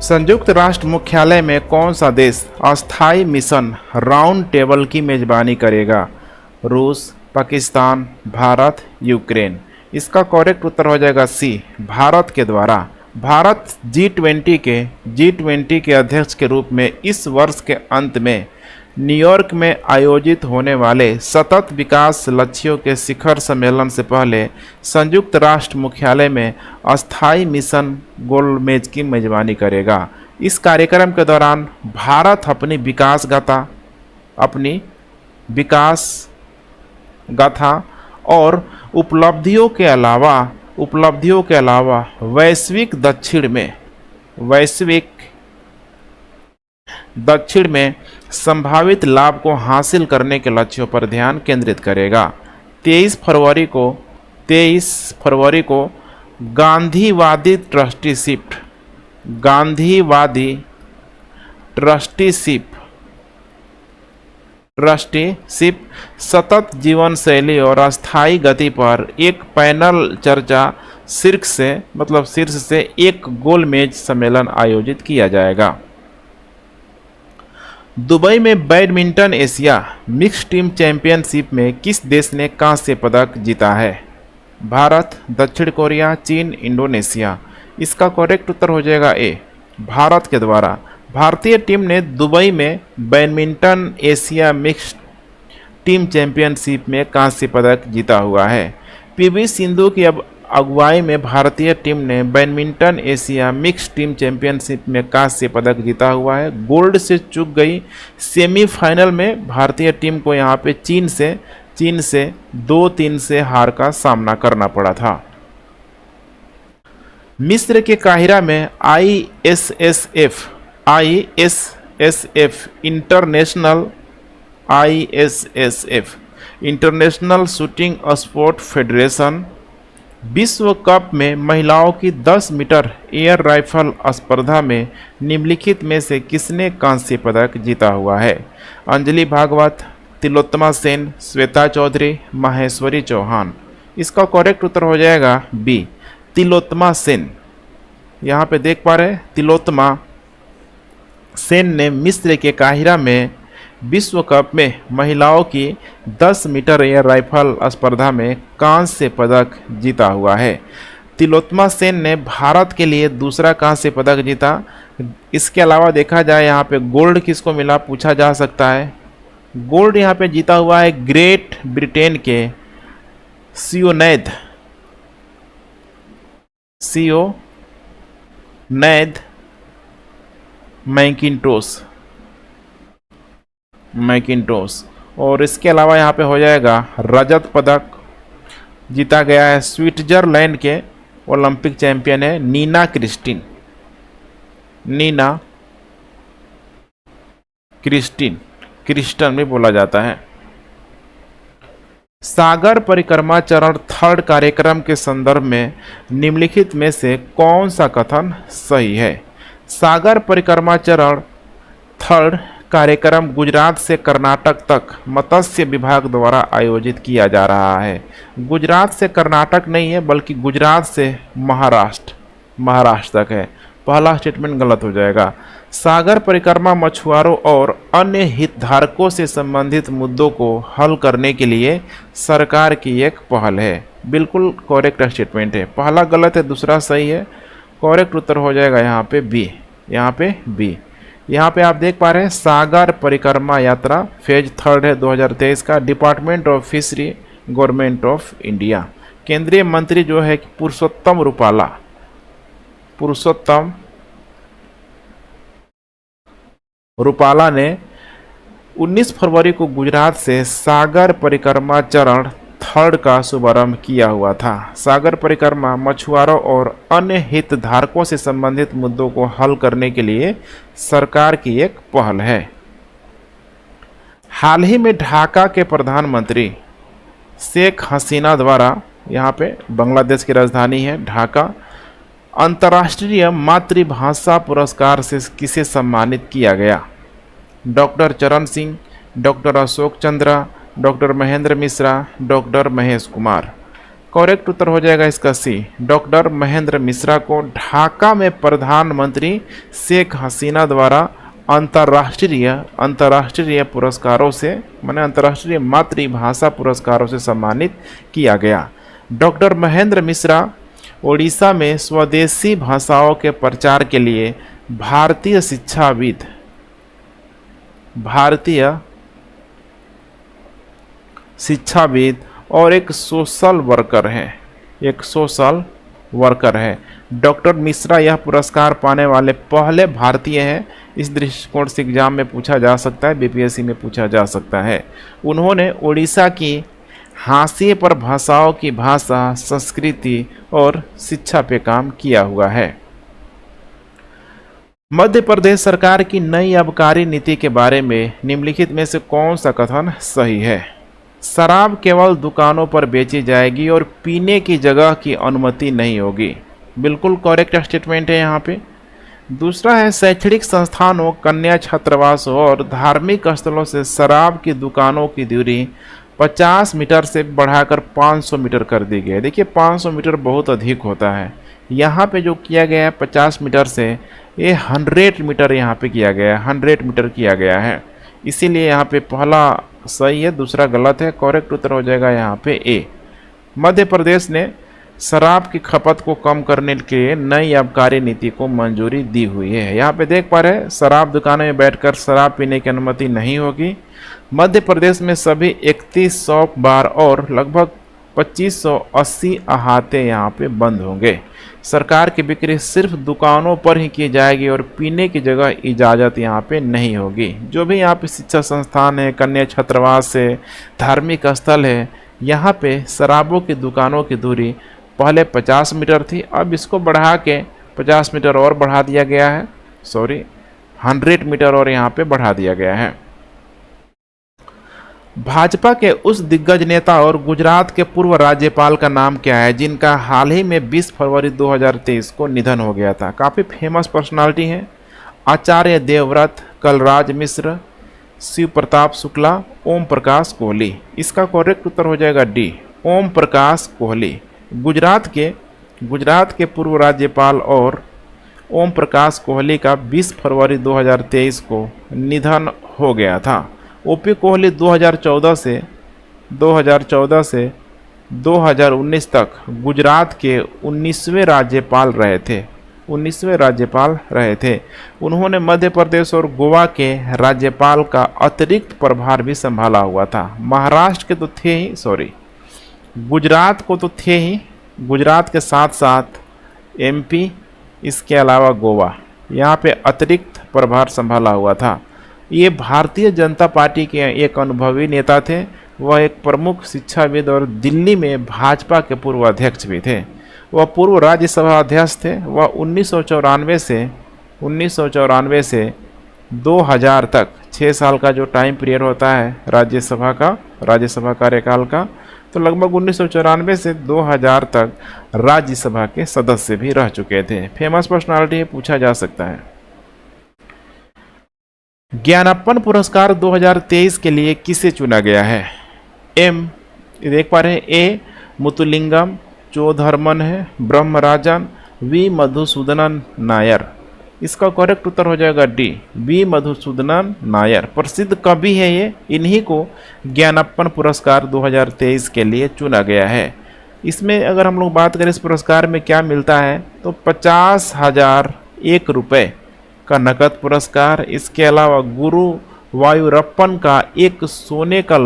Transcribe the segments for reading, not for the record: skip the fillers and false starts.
संयुक्त राष्ट्र मुख्यालय में कौन सा देश अस्थायी मिशन राउंड टेबल की मेजबानी करेगा? रूस, पाकिस्तान, भारत, यूक्रेन। इसका करेक्ट उत्तर हो जाएगा सी, भारत के द्वारा। भारत जी20 के अध्यक्ष के रूप में इस वर्ष के अंत में न्यूयॉर्क में आयोजित होने वाले सतत विकास लक्ष्यों के शिखर सम्मेलन से पहले संयुक्त राष्ट्र मुख्यालय में अस्थायी मिशन गोलमेज की मेजबानी करेगा। इस कार्यक्रम के दौरान भारत अपनी विकास गाथा और उपलब्धियों के अलावा वैश्विक दक्षिण में संभावित लाभ को हासिल करने के लक्ष्यों पर ध्यान केंद्रित करेगा। 23 फरवरी को गांधीवादी ट्रस्टीशिप सतत जीवन शैली और अस्थायी गति पर एक पैनल चर्चा शीर्ष से एक गोलमेज सम्मेलन आयोजित किया जाएगा। दुबई में badminton Asia mix team championship में किस देश ने कांस्य पदक जीता है? भारत, दक्षिण कोरिया, चीन, इंडोनेशिया। इसका करेक्ट उत्तर हो जाएगा ए, भारत के द्वारा। भारतीय टीम ने दुबई में badminton Asia mix team championship में कांस्य पदक जीता हुआ है। पीवी सिंधु की अगुवाई में भारतीय टीम ने badminton Asia mix team championship में कांस्य पदक जीता हुआ है। गोल्ड से चूक गई। सेमीफाइनल में भारतीय टीम को यहाँ पे चीन से 2-3 से हार का सामना करना पड़ा था। मिस्र के काहिरा में ISSF international shooting sport federation विश्व कप में महिलाओं की 10 मीटर एयर राइफल स्पर्धा में निम्नलिखित में से किसने कांस्य पदक जीता हुआ है? अंजलि भागवत, तिलोत्तमा सेन, श्वेता चौधरी, माहेश्वरी चौहान। इसका करेक्ट उत्तर हो जाएगा बी, तिलोत्तमा सेन। यहाँ पे देख पा रहे हैं, तिलोत्तमा सेन ने मिस्र के काहिरा में विश्व कप में महिलाओं की 10 मीटर एयर राइफल स्पर्धा में कांस्य पदक जीता हुआ है। तिलोत्तमा सेन ने भारत के लिए दूसरा कांस्य पदक जीता। इसके अलावा देखा जाए यहाँ पे गोल्ड किसको मिला, पूछा जा सकता है। गोल्ड यहाँ पे जीता हुआ है ग्रेट ब्रिटेन के सियोनैद मैकिन्टोश। और इसके अलावा यहाँ पे हो जाएगा रजत पदक जीता गया है स्विट्जरलैंड के ओलंपिक चैंपियन है नीना क्रिस्टन भी बोला जाता है। सागर परिक्रमा चरण 3rd कार्यक्रम के संदर्भ में निम्नलिखित में से कौन सा कथन सही है? सागर परिक्रमा चरण 3rd कार्यक्रम गुजरात से कर्नाटक तक मत्स्य विभाग द्वारा आयोजित किया जा रहा है। गुजरात से कर्नाटक नहीं है, बल्कि गुजरात से महाराष्ट्र तक है। पहला स्टेटमेंट गलत हो जाएगा। सागर परिक्रमा मछुआरों और अन्य हितधारकों से संबंधित मुद्दों को हल करने के लिए सरकार की एक पहल है। बिल्कुल करेक्ट स्टेटमेंट है। पहला गलत है, दूसरा सही है। करेक्ट उत्तर हो जाएगा यहाँ पे बी। यहाँ पे आप देख पा रहे हैं सागर परिक्रमा यात्रा फेज 3rd है 2023 का। Department of fishery, government of India. केंद्रीय मंत्री जो है पुरुषोत्तम रूपाला ने 19 फरवरी को गुजरात से सागर परिक्रमा चरण 3rd का शुभारंभ किया हुआ था। सागर परिक्रमा मछुआरों और अन्य हितधारकों से संबंधित मुद्दों को हल करने के लिए सरकार की एक पहल है। हाल ही में ढाका के प्रधानमंत्री शेख हसीना द्वारा, यहाँ पे बांग्लादेश की राजधानी है ढाका, अंतर्राष्ट्रीय मातृभाषा पुरस्कार से किसे सम्मानित किया गया? Doctor Charan Singh, doctor Ashok Chandra, doctor Mahendra Mishra, doctor Mahesh Kumar. Correct उत्तर हो जाएगा इसका सी। डॉक्टर महेंद्र मिश्रा को ढाका में प्रधानमंत्री शेख हसीना द्वारा अंतर्राष्ट्रीय पुरस्कारों से माने अंतर्राष्ट्रीय मातृभाषा पुरस्कारों से सम्मानित किया गया। डॉक्टर महेंद्र मिश्रा ओडिशा में स्वदेशी भाषाओं के प्रचार के लिए भारतीय शिक्षाविद और एक सोशल वर्कर है। डॉक्टर मिश्रा यह पुरस्कार पाने वाले पहले भारतीय हैं। इस दृष्टिकोण से एग्जाम में पूछा जा सकता है, बीपीएससी में पूछा जा सकता है। उन्होंने ओडिशा की हाशिए पर भाषाओं की भाषा, संस्कृति और शिक्षा पे काम किया हुआ है। मध्य प्रदेश सरकार की नई आबकारी नीति के बारे में निम्नलिखित में से कौन सा कथन सही है? शराब केवल दुकानों पर बेची जाएगी और पीने की जगह की अनुमति नहीं होगी। बिल्कुल करेक्ट स्टेटमेंट है यहाँ पे। दूसरा है शैक्षणिक संस्थानों, कन्या छात्रावासों और धार्मिक स्थलों से शराब की दुकानों की दूरी 50 मीटर से बढ़ाकर 500 मीटर कर दी गई है। देखिए 500 मीटर बहुत अधिक होता है। यहाँ पे जो किया गया है 50 मीटर से ये 100 मीटर यहाँ पे किया गया है, 100 मीटर किया गया है। इसीलिए यहाँ पे पहला सही है, दूसरा गलत है। करेक्ट उत्तर हो जाएगा यहाँ पे ए। मध्य प्रदेश ने शराब की खपत को कम करने के लिए नई आबकारी नीति को मंजूरी दी हुई है। यहाँ पे देख पा रहे हैं शराब दुकानों में बैठकर शराब पीने की अनुमति नहीं होगी। मध्य प्रदेश में सभी 3100 बार और लगभग 2580 अहाते यहाँ पे बंद होंगे। सरकार की बिक्री सिर्फ दुकानों पर ही की जाएगी और पीने की जगह इजाज़त यहाँ पे नहीं होगी। जो भी यहाँ पे शिक्षा संस्थान है, कन्या छात्रावास है, धार्मिक स्थल है, यहाँ पे शराबों की दुकानों की दूरी पहले 50 मीटर थी, अब इसको बढ़ा के 50 मीटर और बढ़ा दिया गया है। 100 मीटर और यहाँ पे बढ़ा दिया गया है। भाजपा के उस दिग्गज नेता और गुजरात के पूर्व राज्यपाल का नाम क्या है जिनका हाल ही में 20 फरवरी 2023 को निधन हो गया था? काफ़ी फेमस पर्सनालिटी है। आचार्य देवव्रत, कलराज मिश्र, शिव प्रताप शुक्ला, ओम प्रकाश कोहली। इसका करेक्ट उत्तर हो जाएगा डी, ओम प्रकाश कोहली। गुजरात के पूर्व राज्यपाल और ओम प्रकाश कोहली का 20 फरवरी 2023 को निधन हो गया था। ओपी कोहली 2014 से 2019 तक गुजरात के 19वें राज्यपाल रहे थे। उन्होंने मध्य प्रदेश और गोवा के राज्यपाल का अतिरिक्त प्रभार भी संभाला हुआ था। महाराष्ट्र के तो थे ही, गुजरात को तो थे ही, गुजरात के साथ साथ एमपी, इसके अलावा गोवा, यहाँ पे अतिरिक्त प्रभार संभाला हुआ था। ये भारतीय जनता पार्टी के एक अनुभवी नेता थे। वह एक प्रमुख शिक्षाविद और दिल्ली में भाजपा के पूर्व अध्यक्ष भी थे। वह पूर्व राज्यसभा अध्यक्ष थे। वह 1994 से 2000 तक 6 साल का जो टाइम पीरियड होता है राज्यसभा कार्यकाल का, तो लगभग 1994 से 2000 तक राज्यसभा के सदस्य भी रह चुके थे। फेमस पर्सनालिटी पूछा जा सकता है। ज्ञानप्पन पुरस्कार 2023 के लिए किसे चुना गया है? देख पा रहे हैं, ए मुतुलिंगम चोधर्मन है, ब्रह्मराजन, वी मधुसूदनन नायर। इसका करेक्ट उत्तर हो जाएगा डी, वी मधुसूदनन नायर। प्रसिद्ध कवि है ये, इन्हीं को ज्ञानप्पन पुरस्कार 2023 के लिए चुना गया है। इसमें अगर हम लोग बात करें इस पुरस्कार में क्या मिलता है तो 50,001 रुपये का नकद पुरस्कार। इसके अलावा गुरु वायुरप्पन का एक सोने का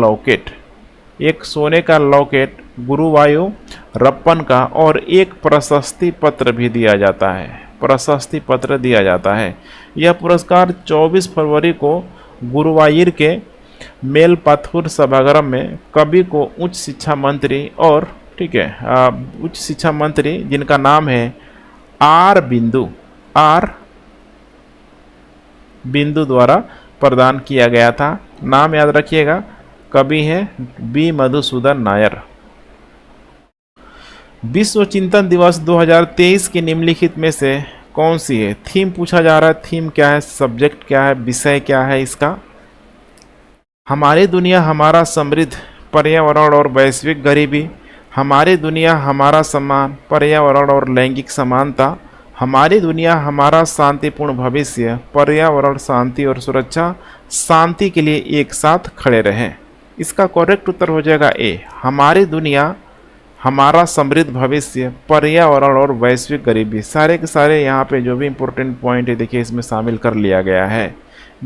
लॉकेट गुरु वायुरप्पन का और एक प्रशस्ति पत्र भी दिया जाता है। यह पुरस्कार 24 फरवरी को गुरुवायूर के मेलपाथुर सभागार में कवि को उच्च शिक्षा मंत्री जिनका नाम है आर बिंदु द्वारा प्रदान किया गया था। नाम याद रखिएगा, कवि है बी मधुसूदन नायर। विश्व चिंतन दिवस 2023 की निम्नलिखित में से कौन सी है? थीम पूछा जा रहा है। थीम क्या है, सब्जेक्ट क्या है, विषय क्या है इसका? हमारी दुनिया हमारा समृद्ध पर्यावरण और वैश्विक गरीबी, हमारी दुनिया हमारा सम्मान, पर्यावरण और लैंगिक समानता, हमारी दुनिया हमारा शांतिपूर्ण भविष्य, पर्यावरण, शांति और सुरक्षा, शांति के लिए एक साथ खड़े रहें। इसका करेक्ट उत्तर हो जाएगा ए, हमारी दुनिया हमारा समृद्ध भविष्य, पर्यावरण और वैश्विक गरीबी। सारे के सारे यहाँ पे जो भी इम्पोर्टेंट पॉइंट है देखिए इसमें शामिल कर लिया गया है।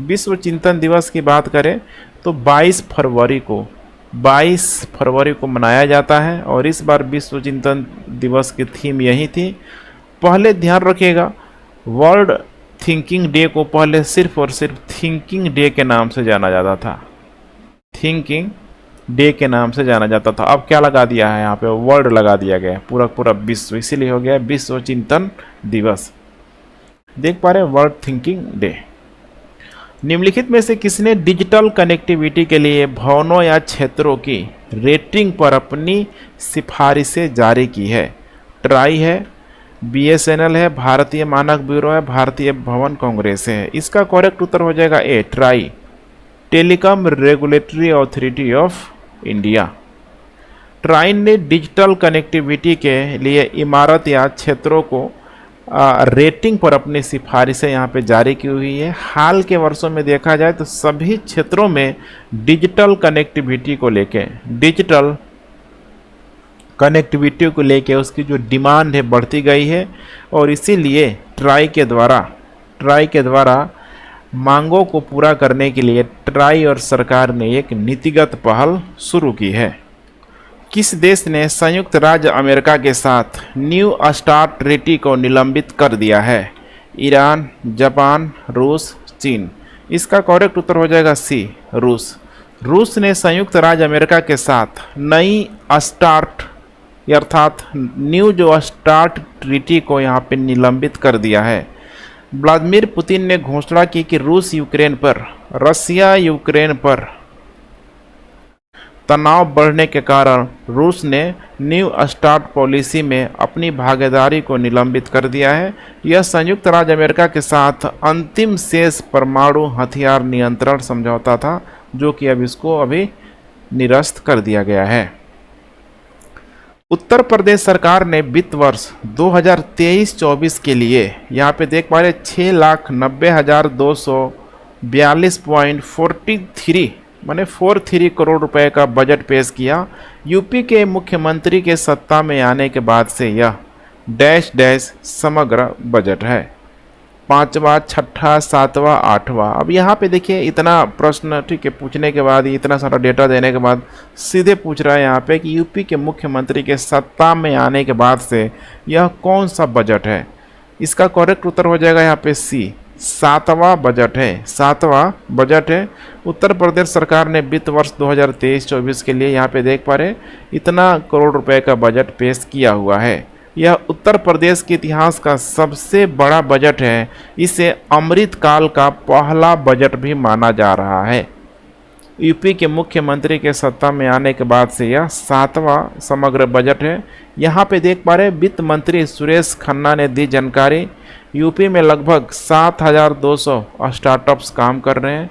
विश्व चिंतन दिवस की बात करें तो 22 फरवरी को मनाया जाता है और इस बार विश्व चिंतन दिवस की थीम यही थी। पहले ध्यान रखिएगा, वर्ल्ड थिंकिंग डे को पहले सिर्फ और सिर्फ थिंकिंग डे के नाम से जाना जाता था, थिंकिंग डे के नाम से जाना जाता था। अब क्या लगा दिया है यहाँ पे, वर्ल्ड लगा दिया गया है, पूरा पूरा विश्व, इसीलिए हो गया विश्व चिंतन दिवस। देख पा रहे हैं, वर्ल्ड थिंकिंग डे। निम्नलिखित में से किसने डिजिटल कनेक्टिविटी के लिए भवनों या क्षेत्रों की रेटिंग पर अपनी सिफारिशें जारी की है? ट्राई है, BSNL है, भारतीय मानक ब्यूरो है, भारतीय भवन कांग्रेस है। इसका करेक्ट उत्तर हो जाएगा a, TRAI, telecom regulatory authority of India. TRAI ने डिजिटल कनेक्टिविटी के लिए इमारत या क्षेत्रों को रेटिंग पर अपनी सिफारिशें यहाँ पे जारी की हुई है। हाल के वर्षों में देखा जाए तो सभी क्षेत्रों में डिजिटल कनेक्टिविटी को लेके उसकी जो डिमांड है बढ़ती गई है और इसीलिए ट्राई के द्वारा मांगों को पूरा करने के लिए ट्राई और सरकार ने एक नीतिगत पहल शुरू की है। किस देश ने संयुक्त राज्य अमेरिका के साथ न्यू स्टार्ट ट्रीटी को निलंबित कर दिया है? ईरान, जापान, रूस, चीन। इसका करेक्ट उत्तर हो जाएगा सी, रूस। रूस ने संयुक्त राज्य अमेरिका के साथ नई स्टार्ट अर्थात न्यू जो स्टार्ट ट्रीटी को यहाँ पे निलंबित कर दिया है। व्लादिमीर पुतिन ने घोषणा की कि रसिया यूक्रेन पर तनाव बढ़ने के कारण रूस ने न्यू स्टार्ट पॉलिसी में अपनी भागीदारी को निलंबित कर दिया है। यह संयुक्त राज्य अमेरिका के साथ अंतिम शेष परमाणु हथियार नियंत्रण समझौता था, जो कि अब इसको अभी निरस्त कर दिया गया है। उत्तर प्रदेश सरकार ने वित्त वर्ष 2023-24 के लिए यहाँ पे देख पा रहे 6,90,242.43 करोड़ रुपए का बजट पेश किया। यूपी के मुख्यमंत्री के सत्ता में आने के बाद से यह डैश डैश समग्र बजट है, 5वां, 6ठा, 7वां, 8वां। अब यहाँ पे देखिए इतना प्रश्न ठीक है पूछने के बाद, इतना सारा डेटा देने के बाद सीधे पूछ रहा है यहाँ पे कि यूपी के मुख्यमंत्री के सत्ता में आने के बाद से यह कौन सा बजट है? इसका करेक्ट उत्तर हो जाएगा यहाँ पे सी, 7वां बजट है, 7वां बजट है। उत्तर प्रदेश सरकार ने वित्त वर्ष 2023-24 के लिए यहाँ पे देख पा रहे इतना करोड़ रुपए का बजट पेश किया हुआ है। यह उत्तर प्रदेश के इतिहास का सबसे बड़ा बजट है। इसे अमृतकाल का पहला बजट भी माना जा रहा है। यूपी के मुख्यमंत्री के सत्ता में आने के बाद से यह 7वां समग्र बजट है। यहाँ पे देख पा रहे वित्त मंत्री सुरेश खन्ना ने दी जानकारी। यूपी में लगभग 7,200 स्टार्टअप्स काम कर रहे हैं।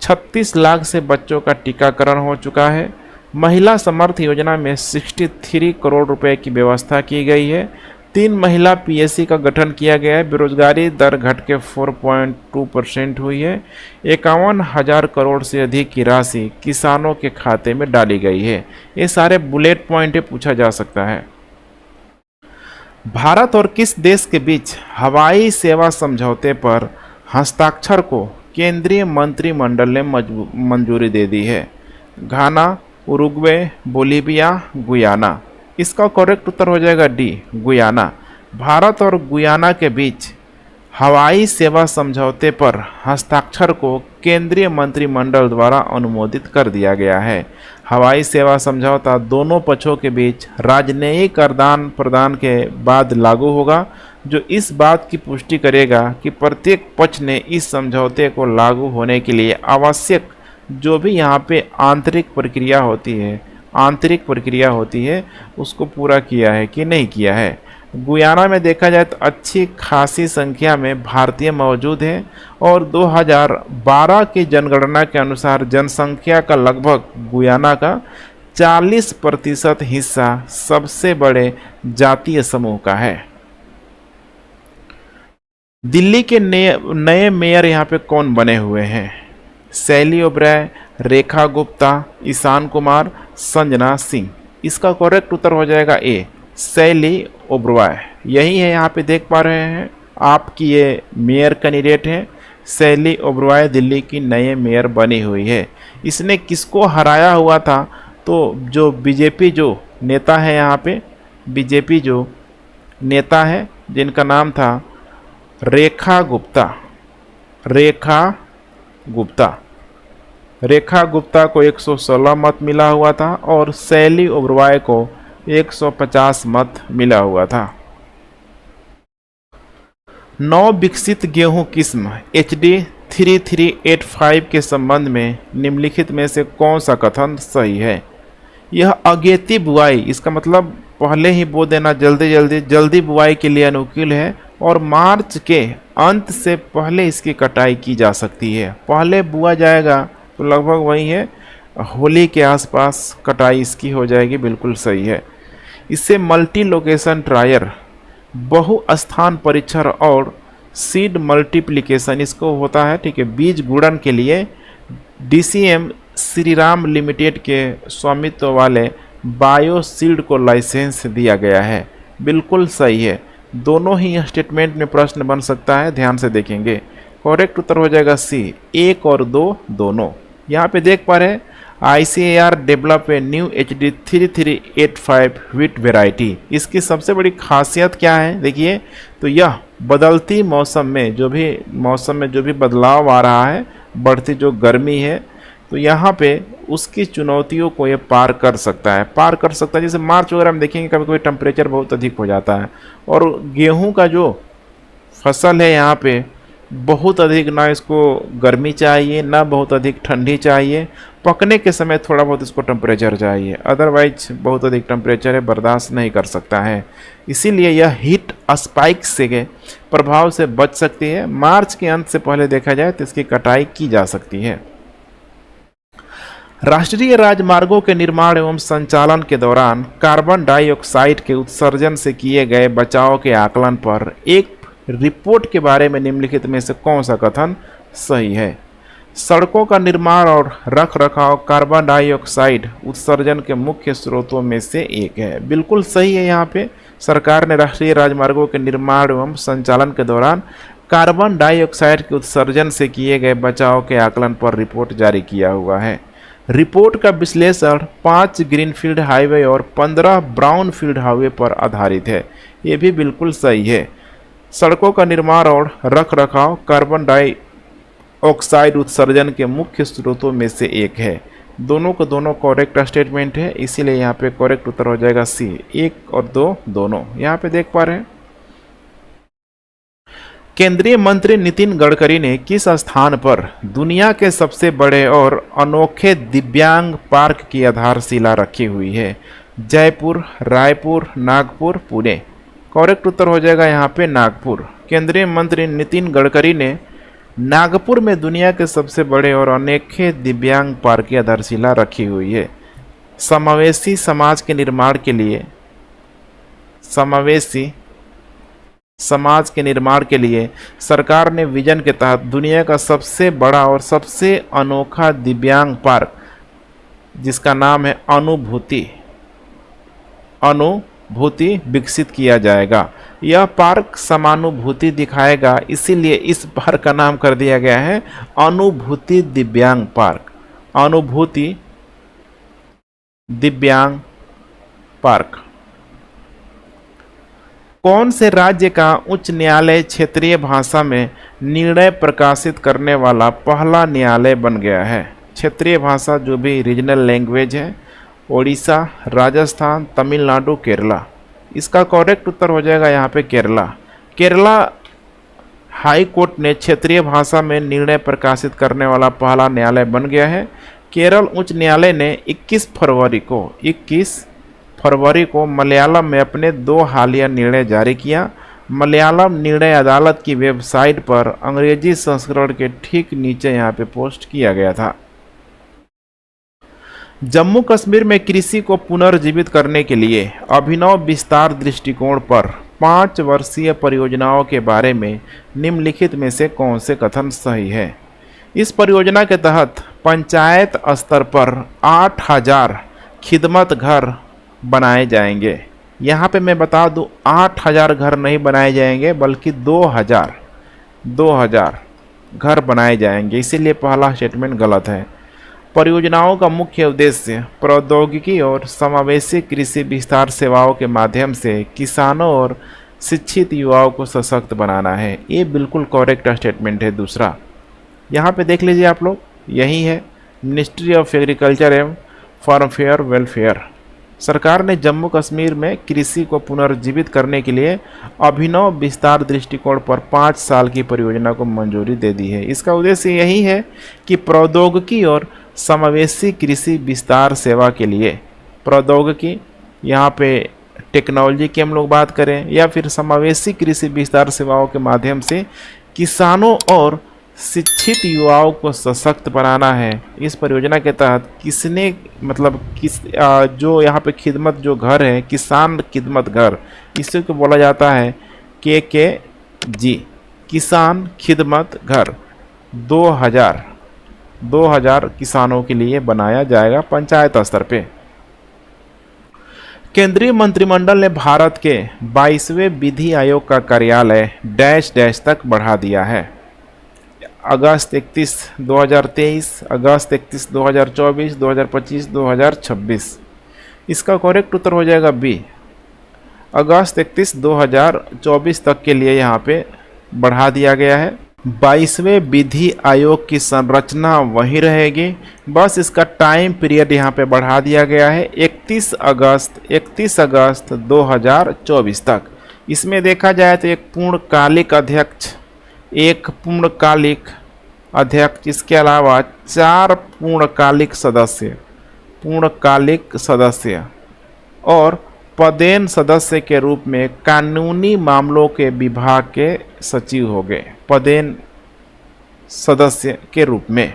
36 लाख से बच्चों का टीकाकरण हो चुका है। महिला समर्थ योजना में 63 करोड़ रुपए की व्यवस्था की गई है। 3 महिला PSC का गठन किया गया है। बेरोजगारी दर घट के 4.2% हुई है। 51,000 करोड़ से अधिक की राशि किसानों के खाते में डाली गई है। ये सारे बुलेट पॉइंट पूछा जा सकता है। भारत और किस देश के बीच हवाई सेवा समझौते पर हस्ताक्षर को केंद्रीय मंत्रिमंडल ने मंजूरी दे दी है? घाना, उरुग्वे, बोलीविया, गुयाना। इसका करेक्ट उत्तर हो जाएगा डी, गुयाना। भारत और गुयाना के बीच हवाई सेवा समझौते पर हस्ताक्षर को केंद्रीय मंत्रिमंडल द्वारा अनुमोदित कर दिया गया है। हवाई सेवा समझौता दोनों पक्षों के बीच राजनयिक आदान प्रदान के बाद लागू होगा, जो इस बात की पुष्टि करेगा कि प्रत्येक पक्ष ने इस समझौते को लागू होने के लिए आवश्यक जो भी यहाँ पे आंतरिक प्रक्रिया होती है उसको पूरा किया है कि नहीं किया है। गुयाना में देखा जाए तो अच्छी खासी संख्या में भारतीय मौजूद हैं और 2012 की जनगणना के अनुसार जनसंख्या का लगभग गुयाना का 40% हिस्सा सबसे बड़े जातीय समूह का है। दिल्ली के नए मेयर यहाँ पे कौन बने हुए हैं? शैली ओबराय, रेखा गुप्ता, ईशान कुमार, संजना सिंह। इसका करेक्ट उत्तर हो जाएगा ए, शैली ओबराय। यही है, यहाँ पे देख पा रहे हैं आपकी ये मेयर कैंडिडेट है। शैली ओबराय दिल्ली की नए मेयर बनी हुई है। इसने किसको हराया हुआ था? तो जो बीजेपी जो नेता है यहाँ पे, बीजेपी जो नेता है जिनका नाम था रेखा गुप्ता, रेखा गुप्ता को 116 मत मिला हुआ था और शैली ओबराय को 150 मत मिला हुआ था। 9 विकसित गेहूं किस्म HD 3385 के संबंध में निम्नलिखित में से कौन सा कथन सही है? यह अगेती बुआई, इसका मतलब पहले ही बो देना, जल्दी बुआई के लिए अनुकूल है और मार्च के अंत से पहले इसकी कटाई की जा सकती है। पहले बुआ जाएगा तो लगभग वही है, होली के आसपास कटाई इसकी हो जाएगी, बिल्कुल सही है। इससे मल्टी लोकेशन ट्रायल, बहु स्थान परीक्षण और सीड मल्टीप्लिकेशन इसको होता है, ठीक है। बीज गुणन के लिए DCM श्रीराम लिमिटेड के स्वामित्व वाले बायोशील्ड को लाइसेंस दिया गया है, बिल्कुल सही है। दोनों ही स्टेटमेंट में प्रश्न बन सकता है, ध्यान से देखेंगे। करेक्ट उत्तर हो जाएगा सी, 1 और 2 दोनों। यहाँ पे देख पा रहे हैं ICAR develop a new HD 3385 wheat variety. इसकी सबसे बड़ी खासियत क्या है देखिए, तो यह बदलती मौसम में जो भी बदलाव आ रहा है, बढ़ती जो गर्मी है, तो यहाँ पे उसकी चुनौतियों को ये पार कर सकता है। जैसे मार्च वगैरह में देखेंगे कभी कभी टेम्परेचर बहुत अधिक हो जाता है और गेहूं का जो फसल है यहाँ पे बहुत अधिक, ना इसको गर्मी चाहिए ना बहुत अधिक ठंडी चाहिए। पकने के समय थोड़ा बहुत इसको टेम्परेचर चाहिए, अदरवाइज बहुत अधिक टेम्परेचर है बर्दाश्त नहीं कर सकता है। इसीलिए यह हीट स्पाइक से प्रभाव से बच सकती है। मार्च के अंत से पहले देखा जाए तो इसकी कटाई की जा सकती है। राष्ट्रीय राजमार्गों के निर्माण एवं संचालन के दौरान कार्बन डाइऑक्साइड के उत्सर्जन से किए गए बचाव के आकलन पर एक रिपोर्ट के बारे में निम्नलिखित में से कौन सा कथन सही है? सड़कों का निर्माण और रखरखाव कार्बन डाइऑक्साइड उत्सर्जन के मुख्य स्रोतों में से एक है, बिल्कुल सही है। यहाँ पे सरकार ने राष्ट्रीय राजमार्गों के निर्माण एवं संचालन के दौरान कार्बन डाइऑक्साइड के उत्सर्जन से किए गए बचाव के आकलन पर रिपोर्ट जारी किया हुआ है। रिपोर्ट का विश्लेषण 5 ग्रीनफील्ड हाईवे और 15 ब्राउनफील्ड हाईवे पर आधारित है, ये भी बिल्कुल सही है। सड़कों का निर्माण और रखरखाव कार्बन डाइऑक्साइड उत्सर्जन के मुख्य स्रोतों में से एक है। दोनों को दोनों करेक्ट स्टेटमेंट है, इसीलिए यहाँ पे करेक्ट उत्तर हो जाएगा सी, 1 और 2 दोनों। यहाँ पे देख पा रहे हैं केंद्रीय मंत्री नितिन गडकरी ने किस स्थान पर दुनिया के सबसे बड़े और अनोखे दिव्यांग पार्क की आधारशिला रखी हुई है? जयपुर, रायपुर, नागपुर, पुणे। करेक्ट उत्तर हो जाएगा यहाँ पे नागपुर। केंद्रीय मंत्री नितिन गडकरी ने नागपुर में दुनिया के सबसे बड़े और अनोखे दिव्यांग पार्क की आधारशिला रखी हुई है। समावेशी समाज के निर्माण के लिए सरकार ने विजन के तहत दुनिया का सबसे बड़ा और सबसे अनोखा दिव्यांग पार्क, जिसका नाम है अनुभूति विकसित किया जाएगा। यह पार्क समानुभूति दिखाएगा, इसीलिए इस पार्क का नाम कर दिया गया है अनुभूति दिव्यांग पार्क। अनुभूति दिव्यांग पार्क। कौन से राज्य का उच्च न्यायालय क्षेत्रीय भाषा में निर्णय प्रकाशित करने वाला पहला न्यायालय बन गया है? क्षेत्रीय भाषा जो भी रीजनल लैंग्वेज है, ओडिशा, राजस्थान, तमिलनाडु, केरला। इसका करेक्ट उत्तर हो जाएगा यहाँ पे केरला हाई कोर्ट ने क्षेत्रीय भाषा में निर्णय प्रकाशित करने वाला पहला न्यायालय बन गया है। केरल उच्च न्यायालय ने 21 फरवरी को मलयालम में अपने 2 हालिया निर्णय जारी किया। मलयालम निर्णय अदालत की वेबसाइट पर अंग्रेजी संस्करण के ठीक नीचे यहाँ पे पोस्ट किया गया था। जम्मू कश्मीर में कृषि को पुनर्जीवित करने के लिए अभिनव विस्तार दृष्टिकोण पर 5 वर्षीय परियोजनाओं के बारे में निम्नलिखित में से कौन से कथन सही है। इस परियोजना के तहत पंचायत स्तर पर 8000 खिदमत घर बनाए जाएंगे। यहाँ पे मैं बता दूँ 8000 घर नहीं बनाए जाएंगे बल्कि 2000 घर बनाए जाएंगे, इसीलिए पहला स्टेटमेंट गलत है। परियोजनाओं का मुख्य उद्देश्य प्रौद्योगिकी और समावेशी कृषि विस्तार सेवाओं के माध्यम से किसानों और शिक्षित युवाओं को सशक्त बनाना है। ये बिल्कुल करेक्ट स्टेटमेंट है। दूसरा यहाँ पे देख लीजिए आप लोग, यही है मिनिस्ट्री ऑफ एग्रीकल्चर एवं फार्मफेयर वेलफेयर। सरकार ने जम्मू कश्मीर में कृषि को पुनर्जीवित करने के लिए अभिनव विस्तार दृष्टिकोण पर 5 साल की परियोजना को मंजूरी दे दी है। इसका उद्देश्य यही है कि प्रौद्योगिकी और समावेशी कृषि विस्तार सेवा के लिए, प्रौद्योगिकी यहाँ पे टेक्नोलॉजी की हम लोग बात करें या फिर समावेशी कृषि विस्तार सेवाओं के माध्यम से किसानों और शिक्षित युवाओं को सशक्त बनाना है। इस परियोजना के तहत जो यहाँ पे खिदमत जो घर है, किसान खिदमत घर, इसी को बोला जाता है KKG, किसान खिदमत घर। 2000 किसानों के लिए बनाया जाएगा पंचायत स्तर पे। केंद्रीय मंत्रिमंडल ने भारत के 22वें विधि आयोग का कार्यालय डैश डैश तक बढ़ा दिया है। अगस्त 31, 2023, अगस्त 31, 2024, 2025, 2026। इसका करेक्ट उत्तर हो जाएगा बी। अगस्त 31, 2024 तक के लिए यहाँ पे बढ़ा दिया गया है। 22वें विधि आयोग की संरचना वही रहेगी, बस इसका टाइम पीरियड यहाँ पे बढ़ा दिया गया है 31 अगस्त 2024 तक। इसमें देखा जाए तो एक पूर्णकालिक अध्यक्ष, इसके अलावा 4 पूर्णकालिक सदस्य और पदेन सदस्य के रूप में कानूनी मामलों के विभाग के सचिव हो गए, पदेन सदस्य के रूप में।